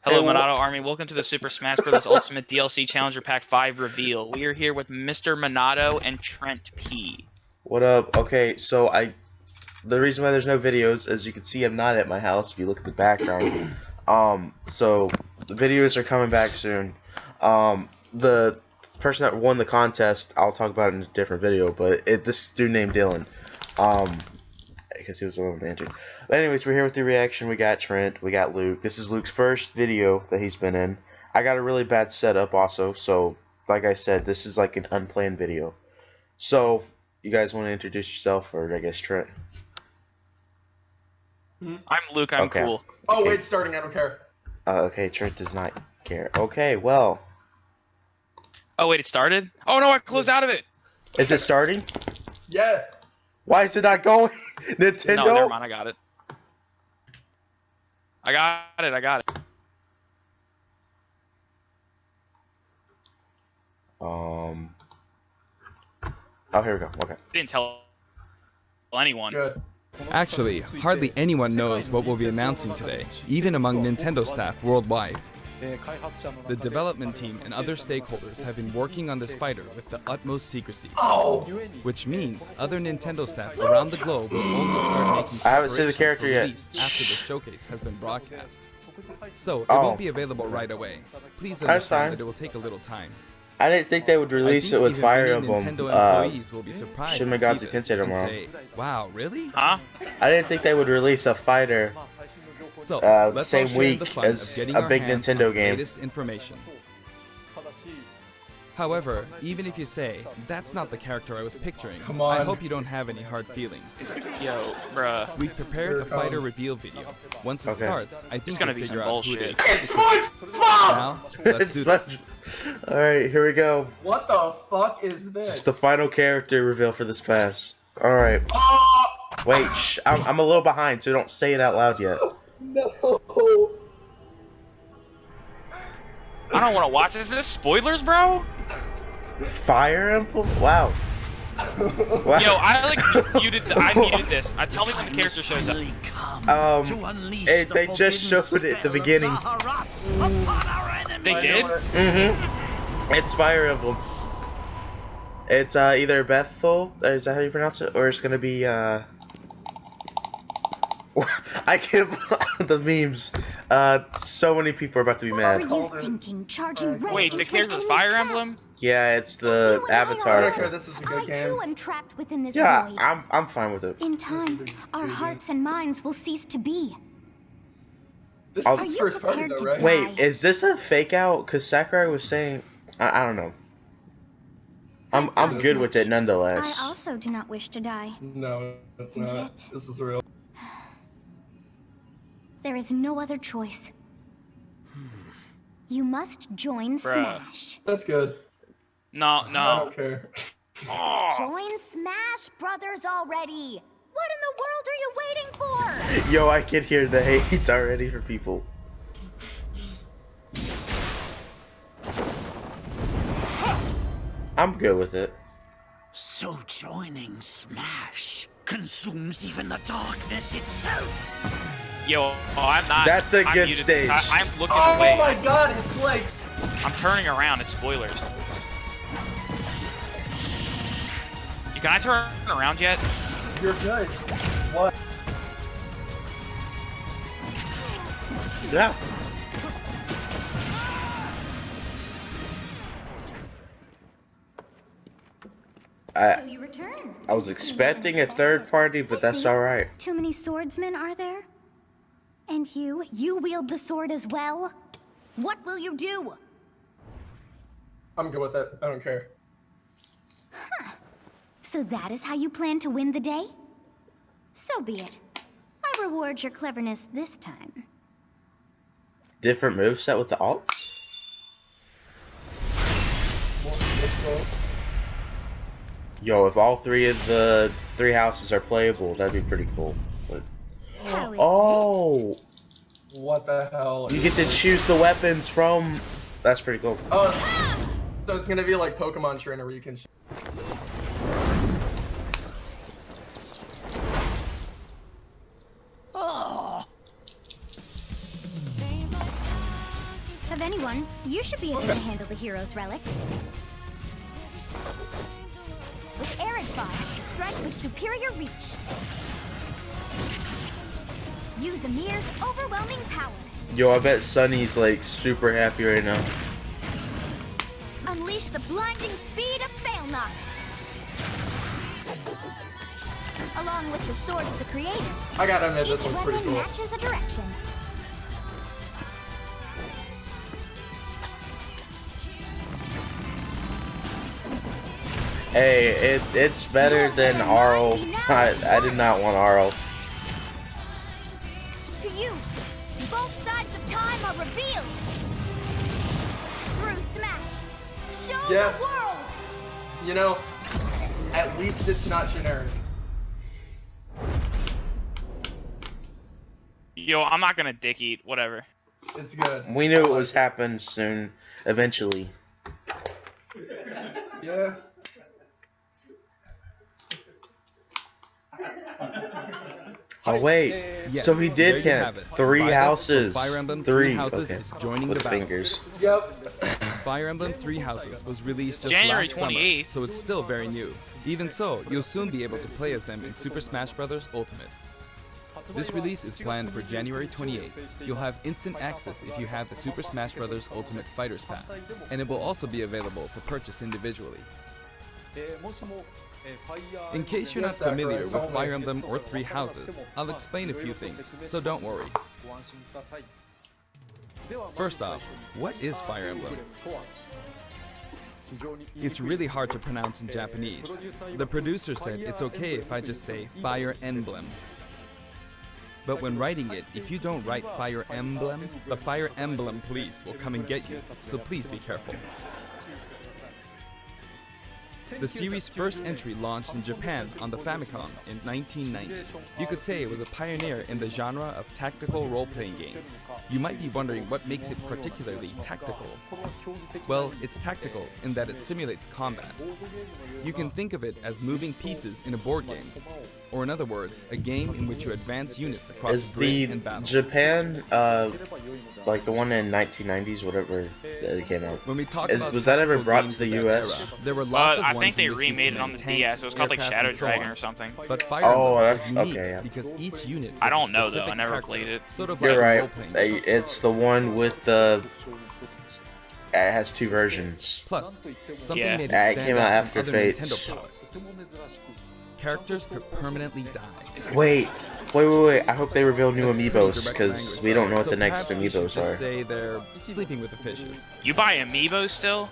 Hello, Monado Army. Welcome to the Super Smash Bros. Ultimate DLC Challenger Pack 5 reveal. We are here with Mr. Monado and Trent P. What up? Okay, so the reason why there's no videos, as you can see, I'm not at my house. If you look at the background, so the videos are coming back soon. The person that won the contest, I'll talk about it in a different video, but this dude named Dylan, because he was a little entered. But anyways, we're here with the reaction. We got Trent, we got Luke. This is Luke's first video that he's been in. I got a really bad setup also, so like I said, this is like an unplanned video. So, you guys want to introduce yourself, or I guess Trent? I'm Luke, I'm Okay. cool. Oh, wait, starting, I don't care. Okay, Trent does not care. Okay, well. Oh, wait, it started? Oh, no, I closed out of it! Is it starting? Yeah. Why is it not going? Nintendo? No, never mind, I got it. I got it. Oh, here we go. Okay. Didn't tell anyone. Good. Actually, hardly anyone knows what we'll be announcing today, even among Nintendo staff worldwide. The development team and other stakeholders have been working on this fighter with the utmost secrecy, which means other Nintendo staff around the globe will only start making I haven't seen the preparations character for yet. release after the showcase has been broadcast. So, it won't be available right away. Please understand that it will take a little time. I didn't think they would release it with Fire Emblem. Nintendo employees will be surprised Shin to see Megami this Tensei tomorrow. and say, wow, really? Huh? I didn't think they would release a fighter So, the let's same all share week the fun as of getting a our big hands Nintendo on the game. latest information. However, even if you say, that's not the character I was picturing, Come on. I hope you don't have any hard feelings. Yo, bruh. We've prepared a fighter reveal video. Once it Okay. starts, I think gonna you'll be some figure out who it bullshit. is. It's SpongeBob! Now, let's do this. Alright, here we go. What the fuck is This this? is the final character reveal for this pass. Alright. Oh, Wait, shh. I'm a little behind, so don't say it out loud yet. no. I don't want to watch this. Is this spoilers, bro? Fire Emblem? Wow. Wow. Yo, I muted this. Tell me when the character shows up. They just showed it at the beginning. They did? Mm-hmm. It's Fire Emblem. It's either Bethel, is that how you pronounce it? Or it's gonna be I can't the memes. So many people are about to be mad. What were you thinking? Charging right Wait, the into character's an Fire enemy's Emblem? Yeah, it's the I Avatar. don't care, this is a trap? good I too game. am trapped within this Yeah, void. I'm fine with it. In time, our hearts and minds will cease to be. This Are is his you first party prepared though, to right? die? Wait, is this a fake out? Cause Sakurai was saying, I don't know. I'm good with it I nonetheless. also do not wish to die. No, it's not. Yet. This is real. There is no other choice. You must join Smash. That's good. No, I no. don't care. Oh. Join Smash Brothers already! What in the world are you waiting for? Yo, I can hear the hate already for people. I'm good with it. So joining Smash consumes even the darkness itself. Yo, I'm not. That's a I'm good muted. stage. I'm looking Oh away. my god, it's like... I'm turning around. It's spoilers. Can I turn around yet? You're good. What? Yeah. So you return. I was expecting a third party, but that's alright. Too many swordsmen, are there? And you wield the sword as well? What will you do? I'm good with it. I don't care. So that is how you plan to win the day? So be it. I reward your cleverness this time. Different moveset with the alt? Yo, if all three of the three houses are playable, that'd be pretty cool. But, How is oh, What the hell? you get to choose the weapons from. That's pretty cool. Oh, so it's gonna be like Pokemon Trainer where you can... Oh, Of anyone, you should be able to handle the hero's relics. With Arid Fire, strike with superior reach. Use Amir's overwhelming power. Yo, I bet Sunny's like super happy right now. Unleash the blinding speed of Failnaught. Along with the sword of the creator. I gotta admit, this Each one's pretty weapon cool. matches a direction. Hey, it's better than Arl. I did not want Arl. To you, both sides of time are revealed. Through Smash, show Yeah. the world. You know, at least it's not generic. Yo, I'm not gonna dick eat. Whatever. It's good. We knew it was happening soon, eventually. Yeah. Oh wait, Yes, so he there did you have hint it. three Violet from houses. Fire Emblem Three. Houses Okay. is joining With the battle. fingers. Yep. Fire Emblem Three Houses was released just January last summer, 28th. so it's still very new. Even so, you'll soon be able to play as them in Super Smash Bros. Ultimate. This release is planned for January 28th. You'll have instant access if you have the Super Smash Bros. Ultimate Fighters Pass, and it will also be available for purchase individually. In case you're not familiar with Fire Emblem or Three Houses, I'll explain a few things, so don't worry. First off, what is Fire Emblem? It's really hard to pronounce in Japanese. The producer said it's okay if I just say Fire Emblem. But when writing it, if you don't write Fire Emblem, the Fire Emblem police will come and get you, so please be careful. The series' first entry launched in Japan on the Famicom in 1990. You could say it was a pioneer in the genre of tactical role-playing games. You might be wondering what makes it particularly tactical. Well, it's tactical in that it simulates combat. You can think of it as moving pieces in a board game. Or in other words, a game in which you advance units across Is a grid the and battle. Japan like the one in 1990s, whatever that came out? When we talk Is- about was that ever tactical brought games to the of that US? era, there were lots of I ones think they in which you remade it could on the make tanks, DS. It was called like aircraft, Shadow and so Dragon on. or something. But Fire Oh, Emblem that's- is unique okay, yeah. because each unit I is a don't know though. specific I never character, played it. Sort of You're like a right. role-playing game. It's the one with the. It has two versions. Plus, something Yeah. made it Yeah, it stand came out out after from other Fates. Nintendo products. Characters could permanently die. Wait. I hope they reveal new That's pretty amiibos direct because language, we don't know what so the next perhaps we should amiibos just are. say they're sleeping with the fishes. You buy amiibos still?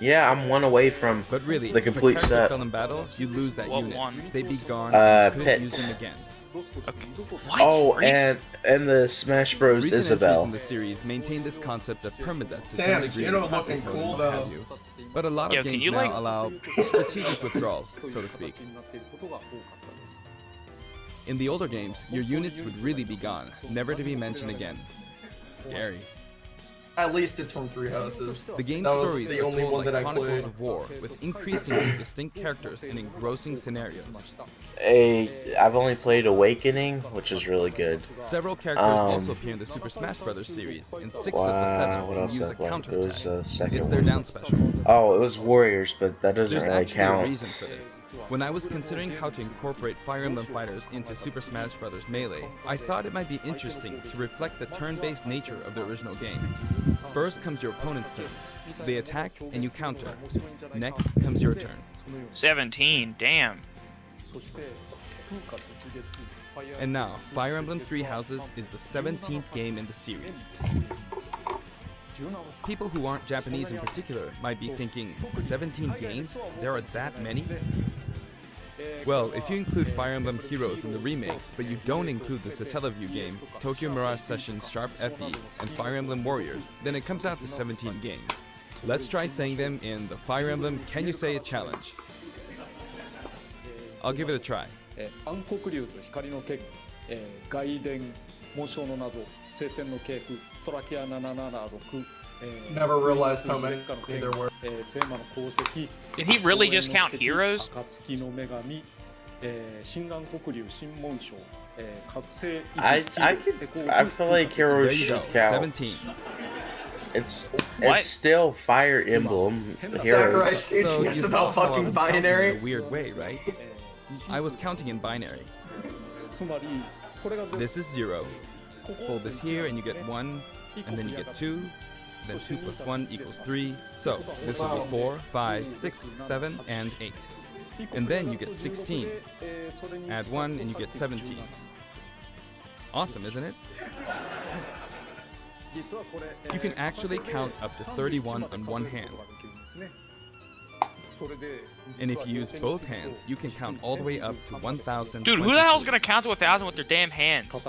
Yeah, I'm one away from. But really, The complete if a character set. fell in battle, you lose that What unit. one? They'd be gone and you couldn't Pit. use them again. What? Oh, Reese? and the Smash Bros. Recent entries Isabelle. in the series maintain this concept of permadeath to Damn, some degree Juno in classic looking mode cool, and what have though. you. But a lot Yo, of can games you, now like- allow strategic withdrawals, so to speak. In the older games, your units would really be gone, never to be mentioned again. Scary. At least it's from Three Houses. The game's That was stories the are only told one like that I chronicles played. of war, with increasingly distinct characters and engrossing scenarios. I've only played Awakening, which is really good. Several characters also appear in the Super Smash Bros. Series, and 6 of the Wow, 7 what can else use did a I play? counter There was a second It's their one. down special. Oh, it was Warriors, but that doesn't There's really actually a count. reason for this. When I was considering how to incorporate Fire Emblem Fighters into Super Smash Bros. Melee, I thought it might be interesting to reflect the turn-based nature of the original game. First comes your opponent's turn. They attack and you counter. Next comes your turn. 17. Damn. And now, Fire Emblem Three Houses is the 17th game in the series. People who aren't Japanese in particular might be thinking, 17 games? There are that many? Well, if you include Fire Emblem Heroes in the remakes, but you don't include the Satellaview game, Tokyo Mirage Sessions Sharp FE, and Fire Emblem Warriors, then it comes out to 17 games. Let's try saying them in the Fire Emblem Can You Say It challenge. I'll give it a try. 暗黒竜と光の剣、外伝紋章の謎、聖戦の系譜、トラキア776、Never realized how many 烈火の剣 there were. 聖魔の鉱石、 Did he really just count heroes? 暁の女神、新暗黒竜新紋章、覚醒 I feel like There Heroes you go, should count. 17. What? it's still Fire Emblem Sakurai Heroes. teaching So you us saw about how I fucking was counting in binary. a weird way, right? I was counting in binary. つまりこれが This is 0. Fold this here and you get 1, and then you get 2, then 2 plus 1 equals 3. So this will be 4, 5, 6, 7, and 8. And then you get 16. Add 1 and you get 17. Awesome, isn't it? You can actually count up to 31 on one hand. And if you use both hands, you can count all the way up to 1,000. Dude, who the hell's gonna count to 1,000 with their damn hands? Get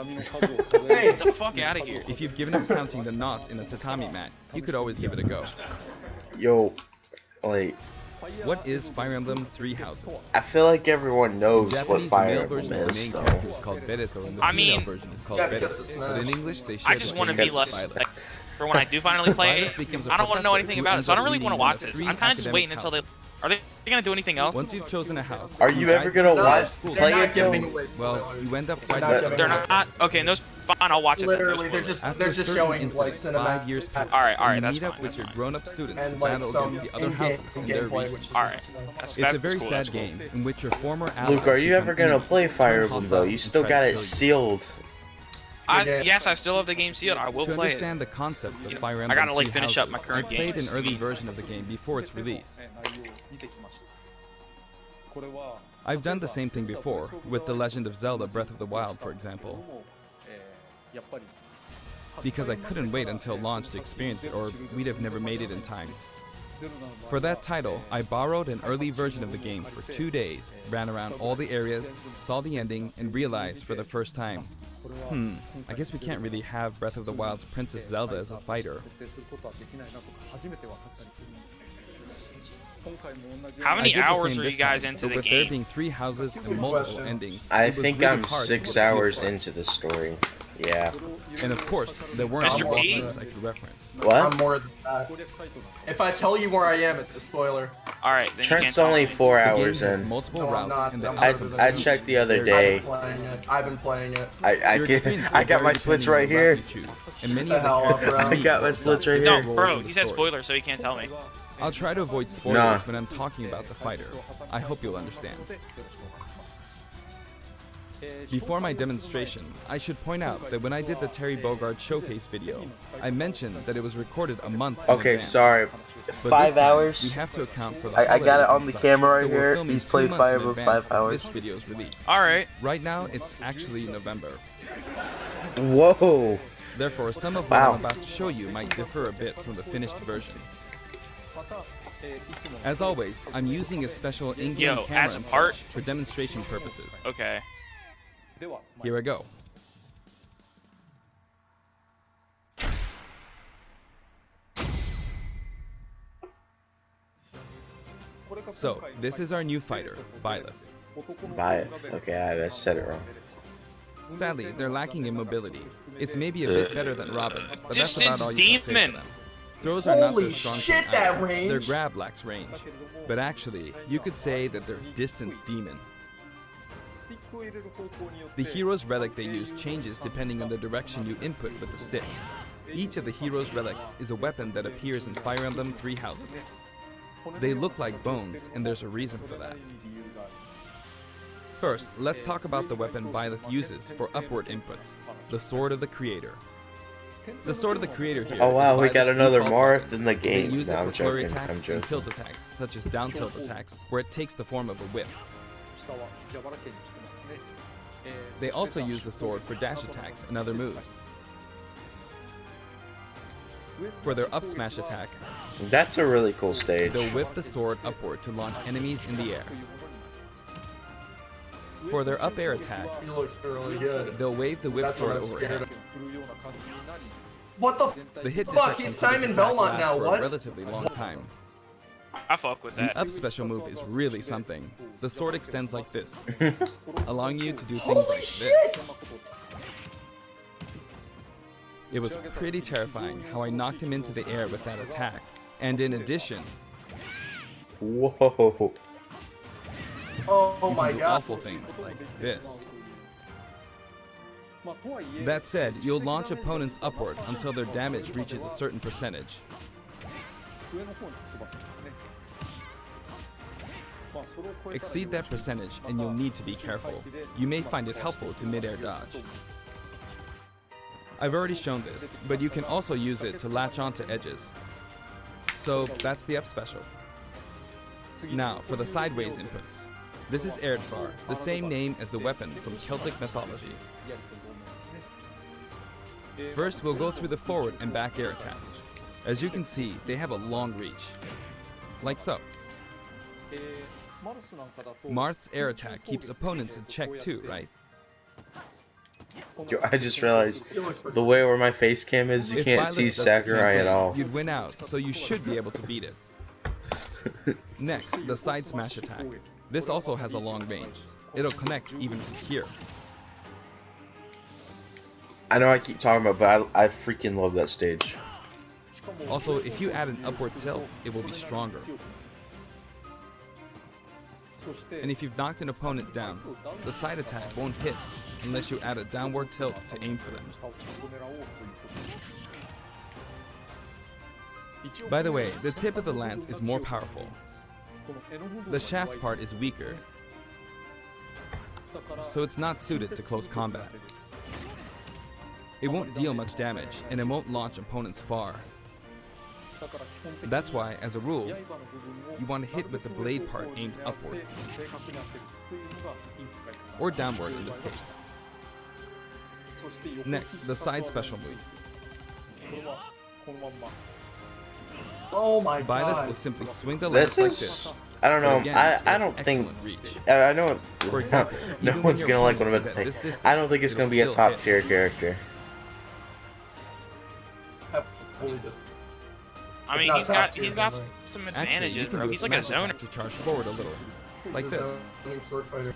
the fuck out of here. If you've given up counting the knots in a tatami mat, you could always give it a go. Yo, like, What is Fire Emblem Three Houses? I feel like everyone In knows what Japanese, the Fire male Emblem version of the is, main though. character is called Bereto, and the I female mean- version is called Yeah, Beret. because it's But in Smash. English, they I share the just same want to be name, like, Violet. for when I do finally play Violet it. becomes a I don't want to know professor anything who about it, ends so I don't up really want to leading watch one of this. 3 I'm kind of just academic waiting until they. houses. Are they gonna do anything else? Once you've chosen a house, Are you ever guide gonna them watch- through They're play not it, though? giving away Well, spoilers. you end up They're fighting not with giving They're away not. Okay, those fine. I'll watch it. then, no Literally, they're spoilers. just After they're a just certain showing incident, like cinematic. 5 years pass, Alright, and you that's meet up fine, with your that's grown-up students and to like battle some against the other in-game houses in their gameplay, region. which is Alright. It's That's a very cool, sad that's cool. game in which your former allies Luke, are you become ever gonna enemies, play Fire turn Emblem though? hostile, You and still try to got it kill you. sealed. Yes, I still have the game sealed. I will To play it. understand the concept of You know, Fire I Emblem gotta, like, Three finish up my Houses, current I played game. an early Sweet. version of the game before its release. これは I've done the same thing before, with The Legend of Zelda Breath of the Wild, for example, やっぱり because I couldn't wait until launch to experience it, or we'd have never made it in time. For that title, I borrowed an early version of the game for 2 days, ran around all the areas, saw the ending, and realized for the first time, I guess we can't really have Breath of the Wild's Princess Zelda as a fighter. 設定することはできないなとか初めて分かったりするんです今回も同じ How I many did the hours same are you this guys time, into but the with there game? being 3 houses and multiple question. endings, I it was think really I'm hard to 6 get a feel hours for it. into the story. Yeah. And of course, there weren't Mr. any P? walkthroughs I could reference. I'm What? more than that. 攻略サイトなんで If I tell you where I am, it's a spoiler. Alright, then you Trent's can't tell only me. 4 The game hours has in. multiple No, I'm routes, not. and the I'm algorithm I is checked the other very day. I've been playing it. Your experience I will got vary my Switch depending on right the route here. you choose, and many The of the hell up, characters bro. you I meet got my will Switch right play here. No, roles bro, in the he said story. spoilers, so you can't tell me. I'll try to avoid spoilers Nah. when I'm talking about the fighter. I hope you'll understand. よろしくお願いします Before my demonstration, I should point out that when I did the Terry Bogard showcase video, I mentioned that it was recorded a month in Okay, advance. sorry. But 5 this time, hours? We have to account for the I got it holidays on and the such, camera right so we're here. filming He's 2 played months Fire in Emblem advance 5 of hours. This video's release. Alright. Right now, it's actually November. Whoa. Therefore, some of what Wow. I'm about to show you might differ a bit from the finished version. また、いつも As always, I'm using a special in-game Yo, camera as a and part- such for demonstration purposes. Okay. では Here I go. So, this is our new fighter, Byleth. Byleth. Okay, I said it wrong. Sadly, they're lacking in mobility. It's maybe a bit better than Robin's, but that's about Distance all you can say for demon. them. Throws are not Holy their strong shit, point that either. range! Their grab lacks range. But actually, you could say that they're distance demon. スティックを入れる方向によって The hero's relic they use changes depending on the direction you input with the stick. Each of the hero's relics is a weapon that appears in Fire Emblem Three Houses. They look like bones, and there's a reason for that. First, let's talk about the weapon Byleth uses for upward inputs, the Sword of the Creator. The Sword of the Creator here Oh wow, is we got Byleth's another default Marth in the They game. use No, it I'm for flurry joking. I'm attacks and joking. tilt attacks, such as down tilt attacks, where it takes the form of a whip. 下は柔らかにしてますね They also use the sword for dash attacks and other moves. For their up smash attack, That's a really cool stage. they'll whip the sword upward to launch enemies in the air. For their up air attack, He looks really good. they'll wave the whip That's what sword I'm scared overhead. of. 振るような感じになり What the? The hit Fuck, detection he's for this Simon attack Belmont lasts now, for what? a relatively long time. I fuck with The that. up special move is really something. The sword extends like this, allowing you to do things like Holy this. shit! It was pretty terrifying how I knocked him into the air with that attack. And in addition, Whoa. Oh you my can do god. awful things like this. That said, you'll launch opponents upward until their damage reaches a certain percentage. Exceed that percentage and you'll need to be careful. You may find it helpful to mid-air dodge. I've already shown this, but you can also use it to latch onto edges. So that's the up special. Now for the sideways inputs. This is Erdvar, the same name as the weapon from Celtic mythology. First, we'll go through the forward and back air attacks. As you can see, they have a long reach. Like so. Marth's air attack keeps opponents in check too, right? Yo, I just realized the way where my face cam is, you If can't Byleth see does the same Sakurai at thing, all. You'd win out, so you should be able to beat it. Next, the side smash attack. This also has a long range. It'll connect even from here. I know I keep talking about, but I freaking love that stage. Also, if you add an upward tilt, it will be stronger. And if you've knocked an opponent down, the side attack won't hit unless you add a downward tilt to aim for them. By the way, the tip of the lance is more powerful. The shaft part is weaker, so it's not suited to close combat. It won't deal much damage, and it won't launch opponents far. That's why, as a rule, you want to hit with the blade part aimed upward. Or downward in this case. Next, the side special move. Oh my Byleth will god. simply swing the lance like this. I don't know. But again, I it don't has think. excellent reach. I know. For example, no even when one's your gonna like what I'm opponent about to is at say. this I don't think it's distance, gonna be a it'll still top tier character. Holy just. I mean, not he's top got tier, he's got but- some Actually, advantages, you can bro. do a He's like a smash zoner. attack to charge forward a little, like this. Sword fighter.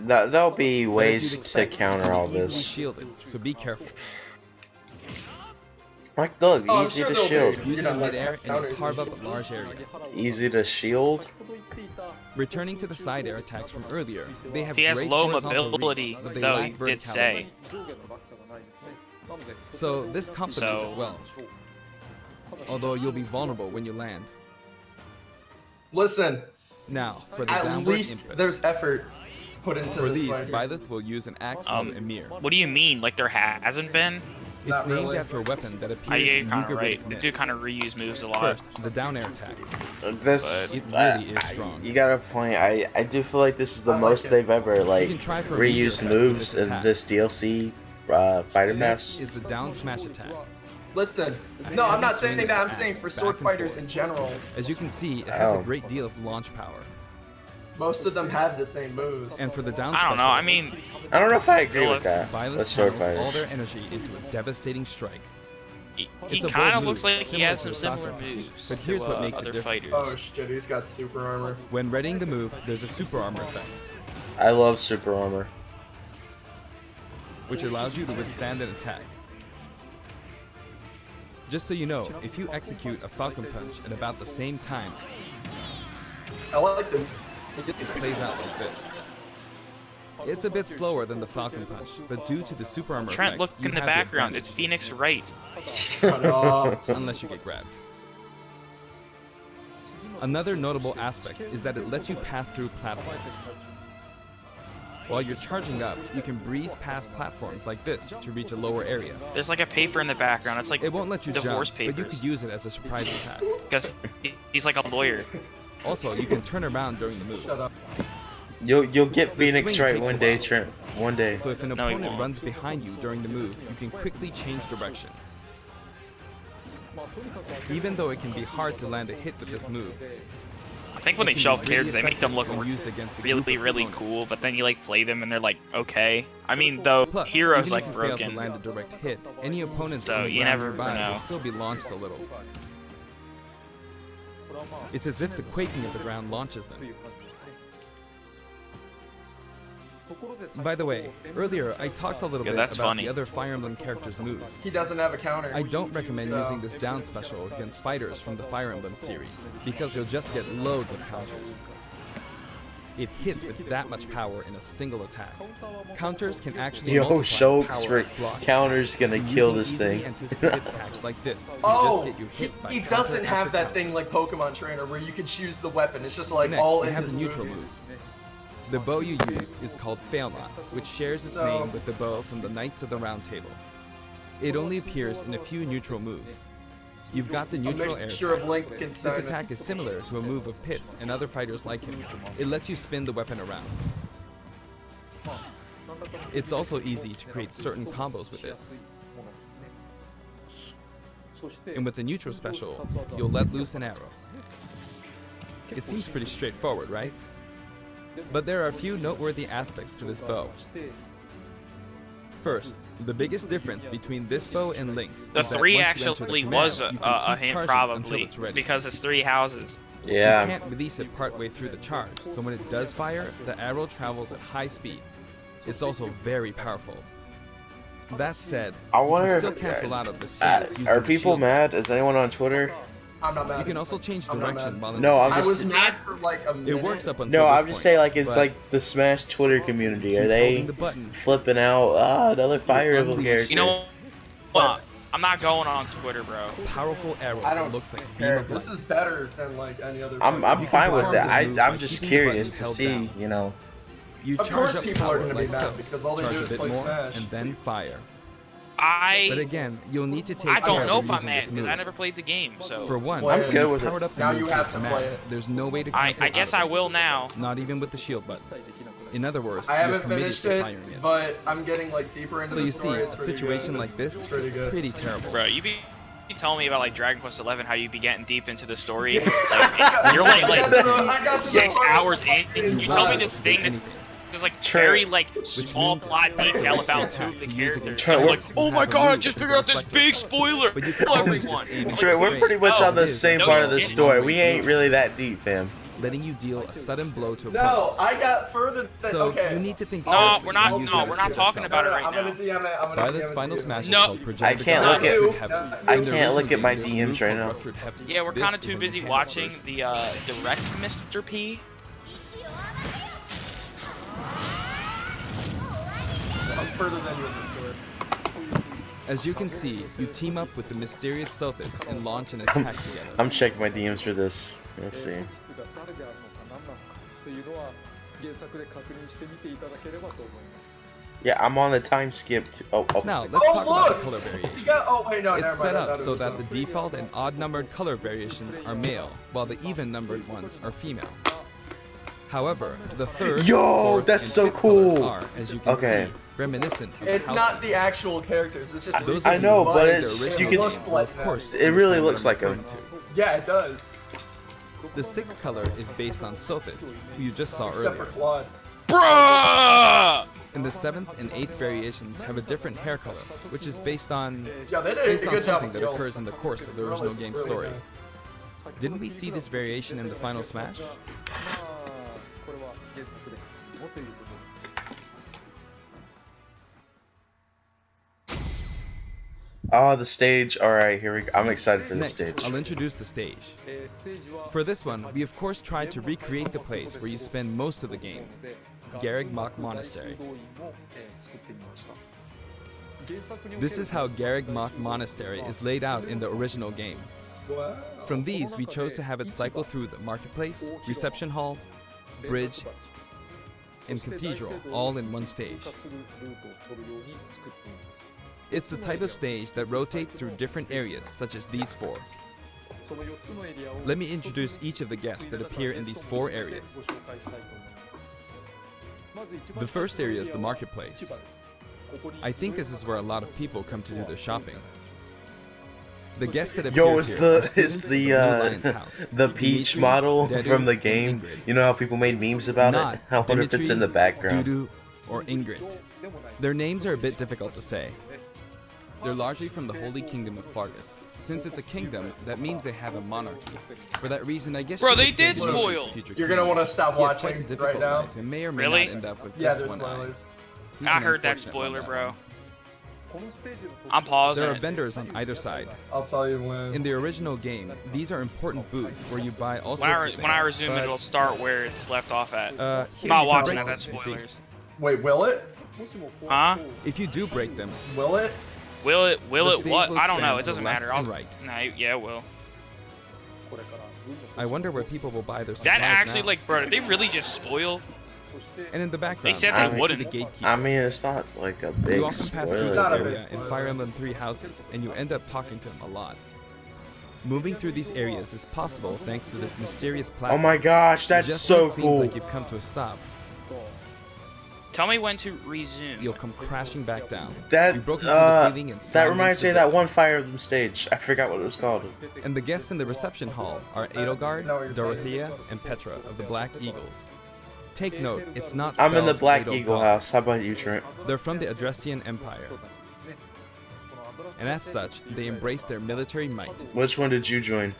There'll be But as ways you'd to expect, it counter can be all easily this. shielded, so be careful. Like, look, Oh, I'm easy sure to they'll shield. be. Use it Yeah, in like mid-air and you'll counters carve and up a shit. large area. Easy to shield. Returning to the side air attacks from earlier, they have He has great low horizontal mobility, reach, but they though, lack he did verticality. say. So this complements So- it well. Although you'll be vulnerable when you land. Listen, Now, for the at downward least input. there's effort put into For this these, fighter. Byleth will use an axe from Emir. What do you mean? Like there hasn't been? It's Not named really. after a weapon that I appears yeah, in kind of Ugaritic right. They myth. do kind of reuse moves a lot. First, the down air attack. This It really is strong. You got a point. I do feel like this is the I like most it. they've ever like can try for a meteor reused effect with moves this in attack. this DLC fighter Next pass. is the down smash attack. Listen, I no, I'm have not this saying swing that. I'm axe saying for back sword and fighters forth. in general, As you can see, it has Oh. a great deal of launch power. most of them have the same moves. And for the down I don't know. special, I mean, I don't know if I agree Philip, with that. Byleth With sword channels all fighters. their energy into a devastating strike. he It's a bold kind of move, looks like he similar has to some the similar Sakura. moves But here's to what makes it other different. fighters. Oh shit, he's got super armor. When readying the move, there's a super armor effect, I love super armor. which allows you to withstand an attack. Just so you know, if you execute a Falcon Punch at about the same time, I like the. it plays out like this. It's a bit slower than the Falcon Punch, but due to the super armor Trent, effect, look you in the have background. advantage, It's Phoenix Wright. unless you get grabbed. Another notable aspect is that it lets you pass through platforms. While you're charging up, you can breeze past platforms like this to reach a lower area. There's like a paper in the background. It's like It won't let you divorce jump, but you papers. could use it as a surprise attack. Because he's like a lawyer. Also, you can turn around during the move. Shut up. You'll get The Phoenix swing right takes a one day, while. Trent. One day. So if an No, he opponent won't. runs behind you during the move, you can quickly change direction. Even though it can be hard to land a hit with this move, I think when it they can show be off really characters, they make them look effective when used against a really, group of really opponents. cool. But then you like play them and they're like, okay. I mean, though, Plus, Hero's even like if you fail to broken. land a direct hit, any opponents So on the you ground never nearby know. will still be launched a little. It's as if the quaking of the ground launches them. By the way, earlier I talked a little Yeah, bit that's about funny. the other Fire Emblem characters' moves. He doesn't have a counter. I don't recommend So- using this down special against fighters from the Fire Emblem series, because you'll just get loads of counters. It hits with that much power in a single attack. Counters can actually Yo, multiply the Shulk's power of block. counter's gonna Using kill this easily thing. anticipated attacks like this, you Oh, just get you hit by he counter doesn't have after that counter. thing like Pokemon Trainer where you can choose the weapon. It's just like Next, all we in have his the neutral moves. moves. The bow you use is called Fail Not, which shares its So- name with the bow from the Knights of the Round Table. It only appears in a few neutral moves. You've got the A neutral air mixture of attack. Link and This Simon. attack is similar to a move of Pit's and other fighters like him. It lets you spin the weapon around. It's also easy to create certain combos with it. And with the neutral special, you'll let loose an arrow. It seems pretty straightforward, right? But there are a few noteworthy aspects to this bow. First, the biggest difference between this bow and Link's The is that 3 once you enter the actually command, was you can a keep hint charging probably until it's ready. because it's 3 houses. You Yeah. can't release it partway through the charge, so when it does fire, the arrow travels at high speed. It's also very powerful. That said, I you wonder can if still cancel out of the stance using are the people shield. mad? Is anyone on Twitter? I'm not mad. You can also change I'm not direction mad. while in No, the I'm I stance. was mad for like a minute. It works up until No, this I'm just point, saying like it's but like the Smash Twitter community. Are keep they holding the button. flipping out? Ah, another Fire Emblem unleash- character. You know what? I'm not going on Twitter, bro. Powerful arrow I that don't looks like a beam care. of This light. is better than like any other. I'm fighter. fine with perform that. this move I'm by just keeping the curious buttons to held see, down. you know. You Of charge course up people power are gonna be like mad so. because all they Charge do a is bit play more Smash. and then fire. I But again, you'll need to take I don't care know of if I'm using mad this because move. I never played the game, so For one, I'm when good you've with it. powered up the Now move you to have its to play max, it. there's no way to I cancel guess out I of will now. it. Not even with the shield button. In other words, I you're haven't committed finished to it, firing it. but I'm getting like deeper into So the you see, story. a It's pretty situation good. like this It's is pretty good. pretty terrible. Bro, you telling me about like Dragon Quest 11 how you be getting deep into the story. Like, I you're like got to the- I got to the 6 part hours where in. it's You tell me not. this thing that's Anything. there's like Trent. very like small means plot detail it's about the 2 of the attack to use characters. against Trent, I'm we're- like, you oh have my a god, I move just that's figured out this reflective. big spoiler But you for can always everyone. just aim at Trey, the we're frame. pretty much Oh, on the it is. same No, part you of the didn't. story. We ain't really that deep, fam. Letting you deal a sudden blow to No, opponents. I got further than So okay. you need to think No, carefully we're not- when using no, this we're not skill talking to about it tell. right I'm gonna now. DM it. I'm gonna By DM this it final to you. smash is No. called I Projected can't Guard look at- Ruptured Heaven. I In the can't original look at game, my there's a DMs move right called now. Ruptured Heaven. Yeah, we're This kind of is too an busy enhanced watching version. the direct Mr. P. I'm further than you in the story. As you can see, you team up with the mysterious Sothis and launch an attack together. I'm checking my DMs for this. Let's see. が誰であるのか何なのかというのは原作で確認してみていただければと思います。 Yeah, I'm on the time skip. Oh, Now, let's Oh, talk about the look! color variation. You got, oh wait, no, never It's mind. set I up thought it so was that the something. default and odd-numbered color variations are male, while the even-numbered ones are female. However, the third, Yo, fourth, that's and so fifth colors cool. are, as you can Okay. see, reminiscent of It's the not houses. the actual characters. It's just Those I are know, the but ones it's- that you originally can- looks well, like of that. course, It you really understand looks what like I'm 'em. referring to. Yeah, it does. The sixth color is based on Sothis, who you just saw Except for earlier. Claude. Bruh! And the seventh and eighth variations have a different hair color, which is based on Yeah, they did based a on good job something with that skills. occurs in the course of the Really, original game's really story. good. Didn't we see this variation in the final Smash? まあこれは原作でもということで。 Oh, the stage. All right, here we go. I'm excited for the Next, stage. I'll introduce the stage. ステージは For this one, we of course tried to recreate the place where you spend most of the game, Garreg Mach Monastery. 修道院を作ってみました。原作における This is how Garreg Mach Monastery is laid out in the original game. Wow. From these, we chose to have it cycle through the marketplace, reception hall, bridge, and cathedral all in one stage. 化するルートを取るように作っています。 It's the type of stage that rotates through different areas, such as these four. その4つのエリアを Let me introduce each of the guests that appear in these four areas. ご紹介したいと思います。まず一番 The first area is the 最初のエリアは marketplace. 市場です。ここに I think this is where a lot of people come to do their shopping. The guests that Yo, appear it's here are the students it's of the Blue Lion's house. the Peach Dimitri, model Dedu, from the and game. Ingrid. You know how people made memes about Not it? I wonder if it's in the Dimitri, background. Dudu, or Ingrid. Their names are a bit difficult to say. They're largely from the Holy Kingdom of Fargus. Since it's a kingdom, that means they have a monarchy. For that reason, I guess Bro, you they could say did Dimitri's spoil. the future You're gonna king. want to stop He had quite a watching difficult right now. life and may or may Really? not end up with Yeah, just there's one eye. spoilers. He's I an heard that unfortunate one, spoiler, though. bro. I'm pausing. There are vendors on either side. I'll tell you when. In the original game, these are important booths where you buy all When I, sorts of when I things, resume it, but, it'll start where it's left off at. here I'm you not can watching break that, that's them, you see. spoilers. Wait, will it? Huh? If you do break them, Will it? Will it The what? stage will I don't know, expand it to doesn't the left matter. and right. Nah, yeah, it will. I wonder where people will buy their Is that supplies actually now. like, bro, did they really just spoil? And in the background, said they you can see wouldn't. the gatekeeper. I mean, it's not like a big You often pass through this not a spoiler. big area in spoiler. Fire Emblem 3 houses, and you end up talking to them a lot. Moving through these areas is possible thanks to this mysterious Oh platform. my gosh, that's Just so when it seems cool. like you've come to a stop, Tell me when to resume. you'll come crashing back down. That You've broken through the ceiling and that slammed reminds into me of the that one Fire Emblem stage. I forgot what it was called. And the guests in the reception hall are Edelgard, No, you're Dorothea, and Petra of the Black Eagles. Take note, it's not I'm in the spelled Black Edelgard. Eagle house. How about you, Trent? They're from the Adrestian Empire. And as such, they embrace their military might. Which one did you join?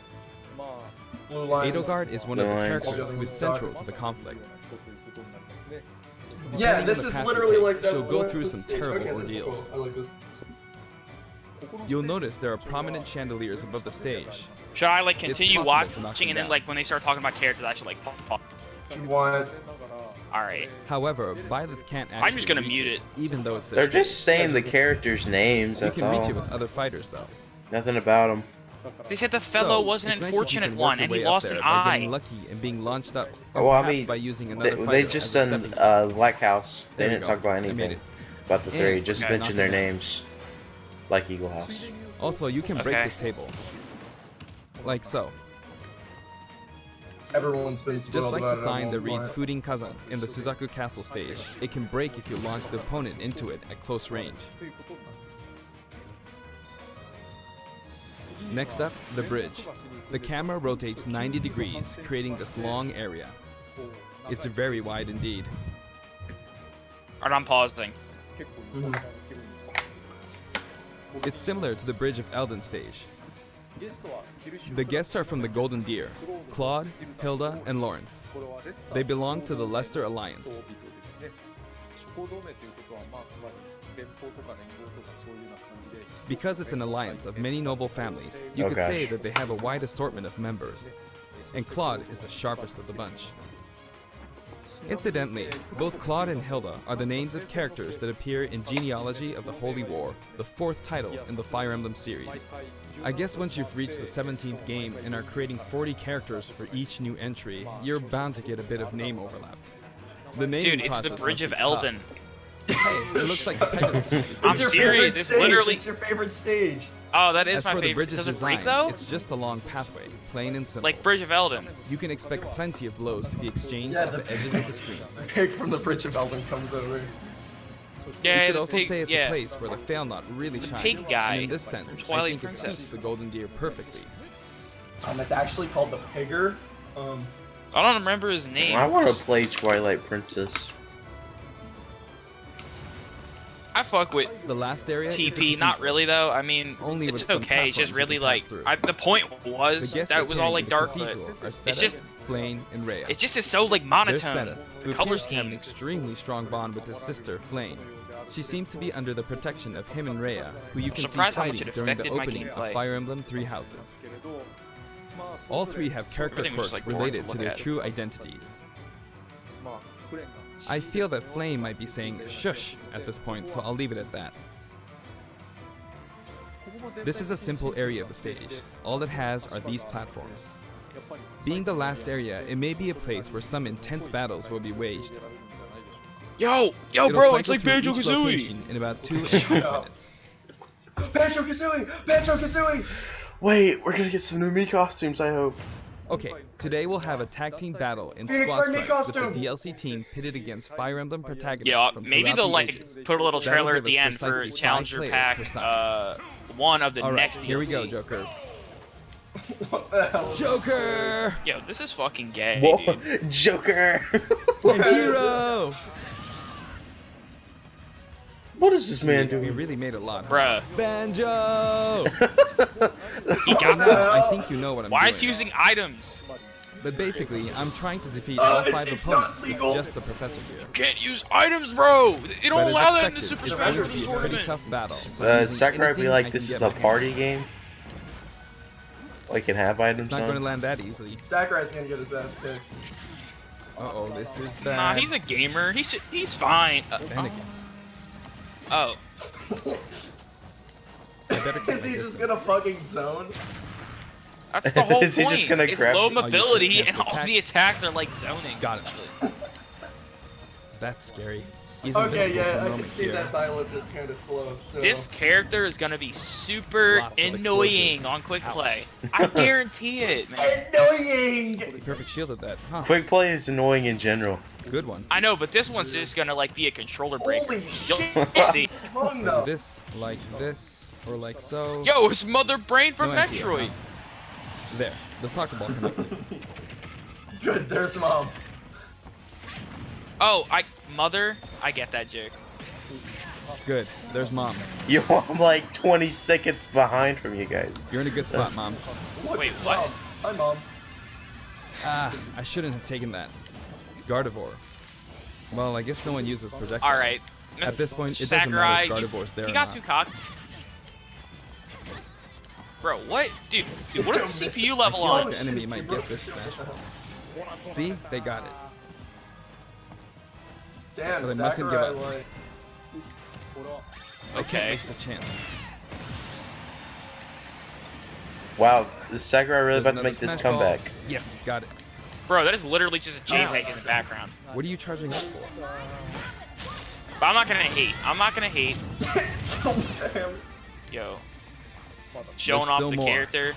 Blue lines. Edelgard is one of the Nice. characters who is central to the conflict. Yeah, Depending this on the is path literally you like take, that. she'll go one through some stage. terrible Okay, this is ordeals. cool. I like this. You'll notice there are prominent chandeliers above the stage. Should I like continue possible to knock watching them and then down. like when they start talking about characters, I should like pop. You want? Alright. However, Byleth can't actually I'm just gonna reach mute it. even though it's their They're just stage. saying the characters' names. You That's can reach all. it with other fighters though. Nothing about them. They said the fellow So, was an it's nice if you unfortunate can work one your and he way up lost there an by eye. getting lucky and being launched up, Well, I perhaps mean, by using another They fighter just as a done stepping stone. Black House. They There we didn't go. talk about I made anything it. about the three. And- Just Okay. mention their Knock it down. names. Black Eagle House. Also, you can break Okay. this table. Like so. Everyone's been Just spoiled like the about it at sign that one reads point. Fudin Kazan in the Suzaku Castle stage, it can break if you launch the opponent into it at close range. Next up, the bridge. The camera rotates 90 degrees, creating this long area. It's very wide indeed. Alright, I'm pausing. It's similar to the Bridge of Elden stage. The guests are from the Golden Deer, Claude, Hilda, and Lawrence. They belong to the Leicester Alliance. Because it's an alliance of many noble families, you Oh, could gosh. say that they have a wide assortment of members. And Claude is the sharpest of the bunch. Incidentally, both Claude and Hilda are the names of characters that appear in Genealogy of the Holy War, the 4th title in the Fire Emblem series. I guess once you've reached the 17th game and are creating 40 characters for each new entry, you're bound to get a bit of name overlap. The naming Dude, it's the process Bridge must of be Elden. tough. Hey, it looks like the Pegasus. I'm It's your serious, favorite it's stage. literally- It's your favorite stage. Oh, that is As my for the favorite. bridge's Does it design, break though? it's just a long pathway, plain and simple. Like Bridge of Elden. You can expect plenty of blows to be exchanged Yeah, at the- the edges of the screen. The pig from the Bridge of Elden comes over. Yeah, You could the also pig, say it's yeah. a place where the fail knot really shines. pig guy and in this sense, from I Twilight think it Princess. suits the Golden Deer perfectly. It's actually called the Pigger. I don't remember his name. I want to play Twilight Princess. I fuck with The last area is the TP, not cathedral. really though. I mean, Only with it's some okay. It's just platforms you really can like pass through. the point The was guests that was all appearing like in the dark, but cathedral are it's Seta, just Flayn, and Rhea. it's just so like There's monotone. Seta, who Color appears to have an scheme. extremely strong bond with his sister, Flayn. She seems to be under the protection of him and Rhea, who you can see surprised how much fighting it during the affected my opening of gameplay. Fire Emblem 3 Houses. All three have character Everything was quirks just, like, boring to related to look their at. true identities. I feel that Flayn might be saying shush at this point, so I'll leave it at that. This is a simple area of the stage. All it has are these platforms. Being the last area, it may be a place where some intense battles will be waged. Yo, It'll bro, it's cycle like through Banjo each Kazooie. location in about 2.5 minutes. Banjo Kazooie! Banjo Kazooie! Wait, we're gonna get some new Mii costumes, I hope. Okay, today we'll have a tag team battle in Phoenix Squad Army Strike with costume. the DLC team pitted against Fire Emblem protagonists Yeah, from maybe throughout they'll the like ages. put a little That'll trailer at give the us end for precisely 5 Challenger players Pack per side. 1 of the All right, next DLC. here we go, Joker. What the hell? Joker! Yo, this is fucking gay, Whoa, dude. Joker! And Hero! What is this man We doing? really made a lot, huh? Bruh. Banjo! He got Now, that. I think you know what I'm Why doing. is he using items? But basically, I'm trying to defeat all 5 it's opponents not with legal. just the professor gear. Can't use items, bro. They don't But as allow that in the expected, Super it's Smash going to Bros. be a pretty tournament. tough battle. So I'm using Sakurai be anything like, I this can is get a my hand party game? Like, can have on. items It's not going to on? land that easily. Sakurai's gonna get his ass kicked. Uh-oh, this is Nah, bad. he's a gamer. He's fine. Shenanigans. Oh, I better keep Is my he just distance. gonna fucking zone? that's the whole Is he point. just gonna it's grab- low I'll use mobility, this chance and to all attack. the attacks are like zoning. Got it. That's scary. He's Okay, invincible for yeah, a I can moment see here. that Byleth is kind of slow. So This character is gonna be super Lots of annoying explosives. on quick Ouch. play. I guarantee it, man. annoying. Perfect shield at that. Huh. Quick play is annoying in general. Good one. I know, but this one's just gonna like be a controller breaker. Holy You'll shit! see. He's strong Like though. this, or like so. Yo, it's Mother Brain from No idea, Metroid. huh? There. The soccer ball connected. Good, there's mom. Oh, Mother. I get that joke. Good. There's mom. Yo, I'm like 20 seconds behind from you guys. You're in a good spot, mom. Look, Wait, it's what? Mom. Hi, mom. Ah, I shouldn't have taken that. Gardevoir. Well, I guess no one uses projectiles. All right. At this point, it doesn't matter if Sakurai, Gardevoir's there he or got not. too cocky. Bro, what? Dude, what is the CPU level I feel on? like the enemy might get this smash. See? They got it. Damn, Well, they mustn't give Sakurai, up. like, I can't Okay. waste the chance. Wow, is Sakurai really There's about to another make this smash ball. comeback? Yes, got it. Bro, that is literally just a JPEG in the background. What are you charging up for? But I'm not gonna hate. I'm not gonna hate. damn. Yo. Showing There's off still the more. character.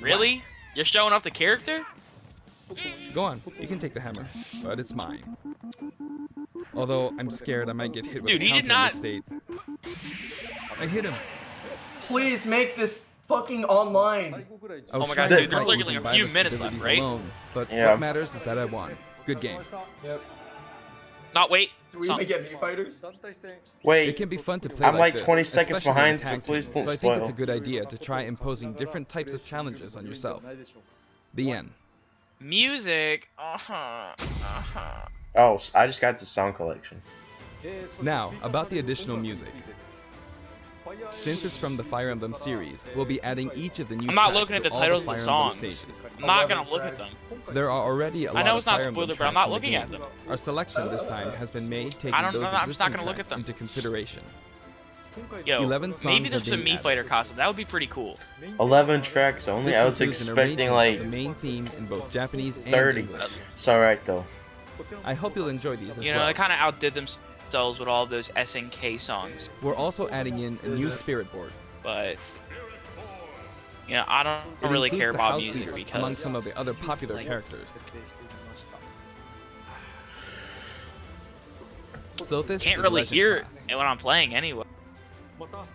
Really? You're showing off the character? Go on, you can take the hammer, but it's mine. Although I'm scared I might get hit with Dude, a he did counter in not- this state. I hit him. Please make this fucking online. I was Oh my god, trying dude, to there's fight like using a few Byleth's minutes left, abilities right? alone, but Yeah. what matters is that I won. Good game. Yep. Not wait. Do we Some- even get Mii fighters? It Wait, can be fun to play I'm like this, 20 seconds especially in behind, so tag please teams, don't so I think it's a spoil. good idea to try imposing different types of challenges on yourself. The end. Music. oh, I just got the sound collection. Now, about the additional music. Since it's from the Fire Emblem series, we'll be adding each of the new I'm not tracks looking at to the all titles of the Fire Emblem songs. stages. I'm not gonna look at them. There are already a lot I know of it's not Fire Emblem spoiler, but I'm tracks not in the looking at game. them. Our selection this time has been made taking I don't know, those I'm just not existing gonna look at tracks them. into consideration. Yo, 11 maybe songs there's are some being Mii Fighter added. costume. That would be pretty cool. 11 tracks only? This I was includes an expecting arrangement like of the main theme in both Japanese and 30. English. It's alright though. I hope you'll enjoy these as You know, well. they kind of outdid themselves with all those SNK songs. We're also adding in a new spirit board. But you know, I It don't really includes care the about house music leaders among because some of the other popular like- characters. Sothis can't is really Legend hear class. it when I'm playing anyway.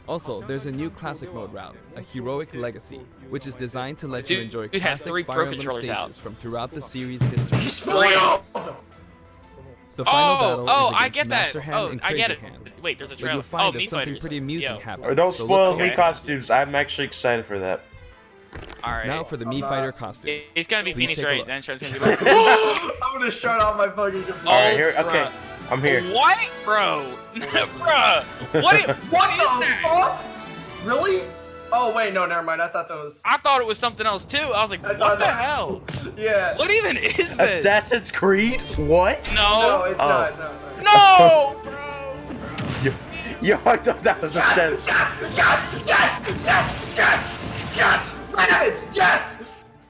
Also, there's a new classic mode route, a heroic legacy, which is designed to let you Dude, enjoy it has classic 3 Fire Pro Emblem controllers stages out. from throughout the series' history. The final battle Oh, is I against get that. Master Hand Oh, and I Crazy get it. Hand. Wait, there's a But trailer. you'll find Oh, that Mii something Fighters. pretty amusing Yo. happens. Or don't so spoil look me out. costumes. I'm actually excited for that. All right. Now for the Mii Fighter costumes. It's gonna be Please Phoenix take a Wright. look. Then it's gonna be like, I'm gonna shut off my fucking computer. Alright, here. bruh. Okay, I'm here. What, bro? Bruh. What is that? Fuck? Really? Oh wait, no, never mind. I thought that was. I thought it was something else too. I was like, I what thought the that- hell? Yeah. What even is this? Assassin's Creed? What? No, No. it's Oh. not. It's not. It's not. No, bro. Yo, I thought that was Assassin's. Yes! Yes! Yes! Yes! Yes! Yes! Rabbits! Yes!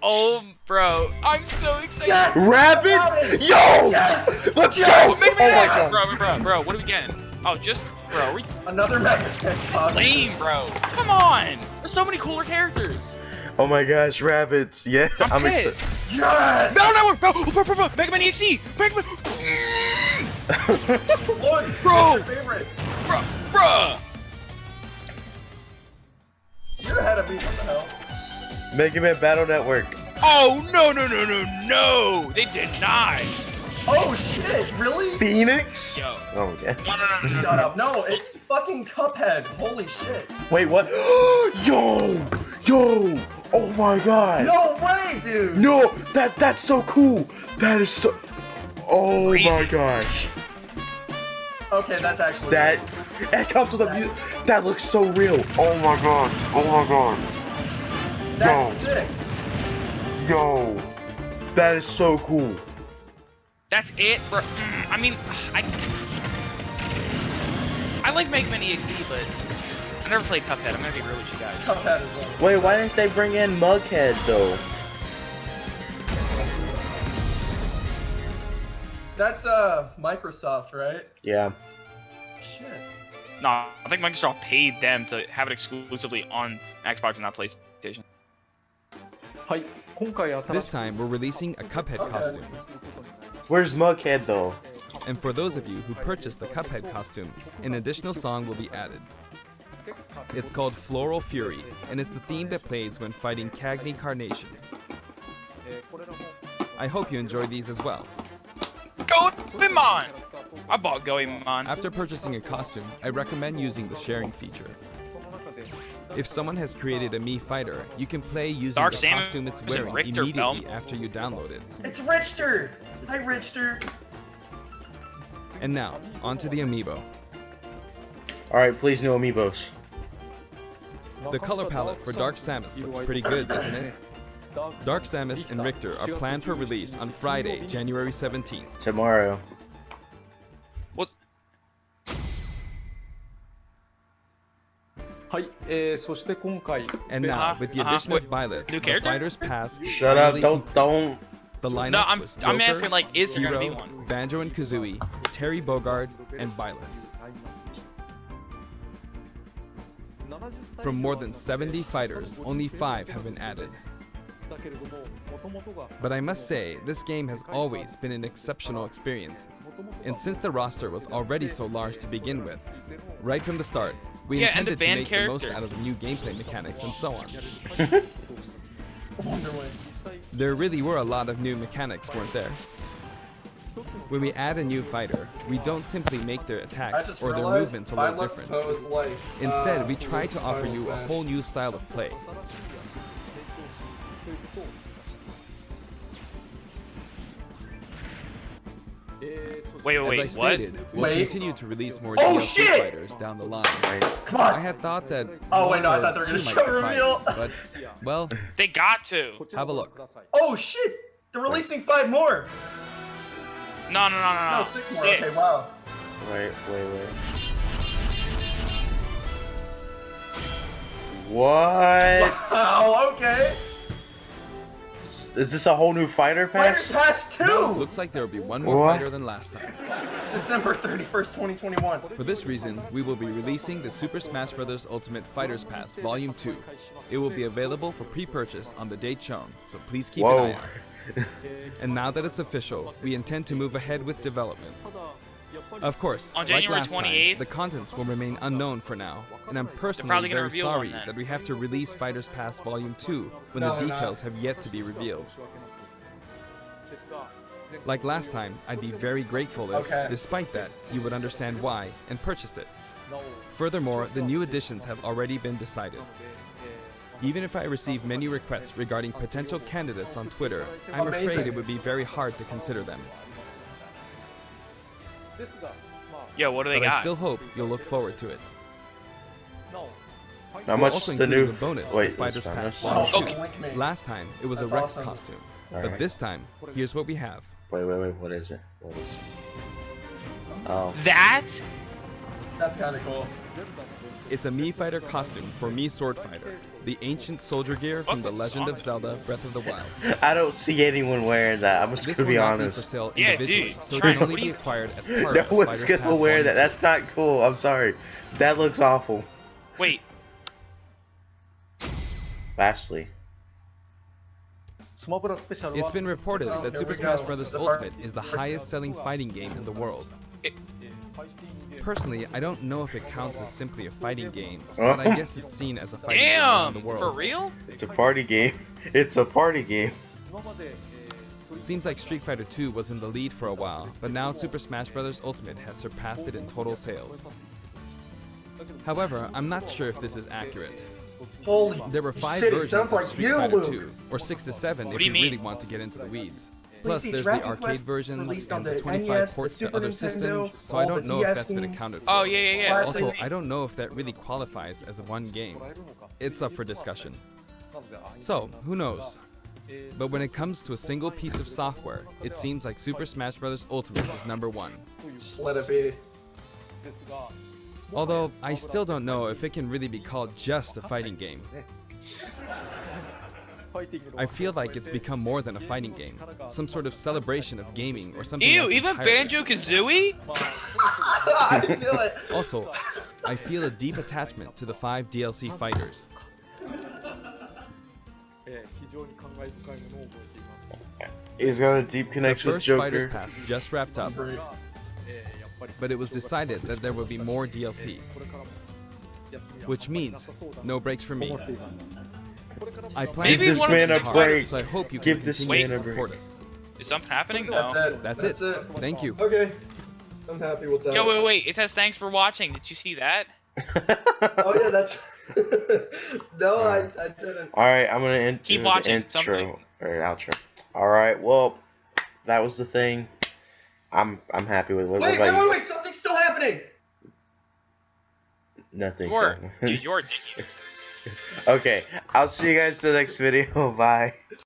Oh, bro. I'm so excited. Yes! Rabbits? Yo! Yes! Let's Yes! go! Make me Oh my that. god. Bro, what are we getting? Oh, just, bro, we Another Mega costume. lame, bro. Come on. There's so many cooler characters. Oh my gosh, rabbits. Yeah, I'm pissed. excited. Yes! No, no, bro. Mega Man EXE. Mega Man. Look, Bro! it's your favorite. Bruh. You're ahead of me. What the hell? Mega Man Battle Network. Oh, no. They did not. Oh shit! Really? Phoenix? Yo. Oh my god. No. Shut up. No, it's fucking Cuphead. Holy shit. Wait, what? Yo! Yo! Oh my god! No way! way, dude. No, that's so cool. That is so. Oh my gosh. Okay, that's actually That nice. it comes with a view. That looks so real. Oh my god. Oh my god. That's sick. Yo. That is so cool. That's it, bro. I mean, I like Mega Man EXE, but I never played Cuphead. I'm gonna be real with you guys. Cuphead as well. Wait, why didn't they bring in Mughead though? That's Microsoft, right? Yeah. Shit. No, I think Microsoft paid them to have it exclusively on Xbox and not PlayStation. はい、今回新 This しく time, we're releasing a Cuphead costume. Where's Mughead though? And for those of you who purchased the Cuphead costume, an additional song will be added. It's called Floral Fury, and it's the theme that plays when fighting Cagney Carnation. I hope you enjoy these as well. Goemon! I bought Goemon. After purchasing a costume, I recommend using the sharing feature. If someone has created a Mii fighter, you can play using Dark the Samus? costume it's Is it wearing Richter immediately Bell? after you download it. It's Richter. Hi, Richter. And now, onto the amiibo. Alright, please no amiibos. The color palette for Dark Samus looks pretty good, doesn't it? Dark Samus and Richter are planned for release on Friday, January 17th. Tomorrow. What? はい、そして今回 And now, with the addition of Violet, New the character? Fighters Pass Shut up, finally don't. The lineup No, I'm was Joker, asking, like, is there gonna be Hero, one? Banjo and Kazooie, Terry Bogard, and Violet. From more than 70 fighters, only 5 have been added. But I must say, this game has always been an exceptional experience. And since the roster was already so large to begin with, right from the start, we Yeah, and the intended to band make the most characters. out of the new gameplay mechanics and so on. Wonderway. There really were a lot of new mechanics, weren't there? When we add a new fighter, we don't simply make their I attacks just or their realized movements a little Violet's different. pose like. Instead, we try to Luke's offer Final you a Smash. whole new style of play. Wait, As I what? stated, we'll Wait. continue to release more Oh, DLC shit! fighters down the line. Come I on. had thought that Oh, one wait, no, I or thought they were gonna two might show suffice, reveal. but, well, They got to. have a look. Oh shit! They're releasing 5 more. No. No, 6 more. Okay, wow. Wait. What? Oh, okay. Is this a whole new fighter Fighters pass? Pass 2. Looks like there will be one more What? fighter than last time. December 31st, 2021. For this reason, we will be releasing the Super Smash Bros. Ultimate Fighters Pass Volume 2. It will be available for pre-purchase on the date shown, so please keep an Whoa. eye out. And now that it's official, we intend to move ahead with development. Of course, On like January last time, 28th? the contents will remain unknown for now, and I'm probably personally gonna very reveal one sorry then. that we have to release Fighters Pass Volume 2 when No, the they're not. details have yet to be revealed. Like last time, I'd be very grateful if, Okay. despite that, you would understand why and purchase it. Furthermore, the new additions have already been decided. Even if I receive many requests regarding potential candidates on Twitter, I'm afraid Amazing. it would be very hard to consider them. Yo, what do they But I got? still hope you'll look forward to it. How We're much also is the including new? a bonus Wait, with Fighters it's Pass Spanish? Volume Oh, 2. link me. Last time, it was That's a Rex awesome. costume. Alright. But this time, here's what we have. Wait. What is it? Oh. That? That's kind of cool. It's a Mii Fighter costume for Mii Sword Fighter, the ancient soldier gear from The Legend of Zelda Breath of the Wild. I don't see anyone wearing that. I'm just This gonna will be not be for honest. sale Yeah, individually, dude, so it Trent, can only what do be you- acquired as part No of one's Fighters gonna Pass wear Volume that. 2. That's not cool. I'm sorry. That looks awful. Wait, Lastly, It's been reported Oh, that here Super we Smash go. Bros. The part- Ultimate is the highest-selling fighting game in the world. Personally, I don't know if it counts as simply a fighting game, but I guess it's seen as a fighting game damn! around the world. For real? it's a party game. It's a party game. Seems like Street Fighter 2 was in the lead for a while, but now Super Smash Bros. Ultimate has surpassed it in total sales. However, I'm not sure if this is accurate. Holy There were 5 shit, it versions sounds of like Street you, Fighter Luke. 2, or 6 to 7 if do you you mean? really want to get into the weeds. Plus, see, there's the Dragon arcade Quest versions released and on the the 25 NES, the ports to Super other Nintendo, systems, so I all don't the know if DS that's been games. accounted for. Oh, yeah. Also, I don't know if that really qualifies as one game. It's up for discussion. So, who knows? But when it comes to a single piece of software, it seems like Super Smash Bros. Ultimate is #1. Just let it be. Although, I still don't know if it can really be called just a fighting game. I feel like it's become more than a fighting game, some sort of celebration of gaming or something Ew, else even entirely. Banjo-Kazooie? I feel it. Also, I feel a deep attachment to the 5 DLC fighters. He's got a deep The connection with first Fighters Joker. Pass just wrapped up, but it was decided that there will be more DLC, which means no breaks for me. I plan Maybe to Give this one of man the a six break. fighters- so I hope you Give can this continue man to a support break. us. Is something happening? That's No. it. That's it. Thank you. Okay. I'm happy with that. Yo, wait. It says thanks for watching. Did you see that? Oh yeah, that's. No, I didn't. All right, I'm gonna Keep do watching, the intro something. or outro. All right, well, that was the thing. I'm happy with it. What Wait, about you? wait! Something's still happening. Nothing. Your, so- dude, your Okay, I'll see you guys in the next video. Bye.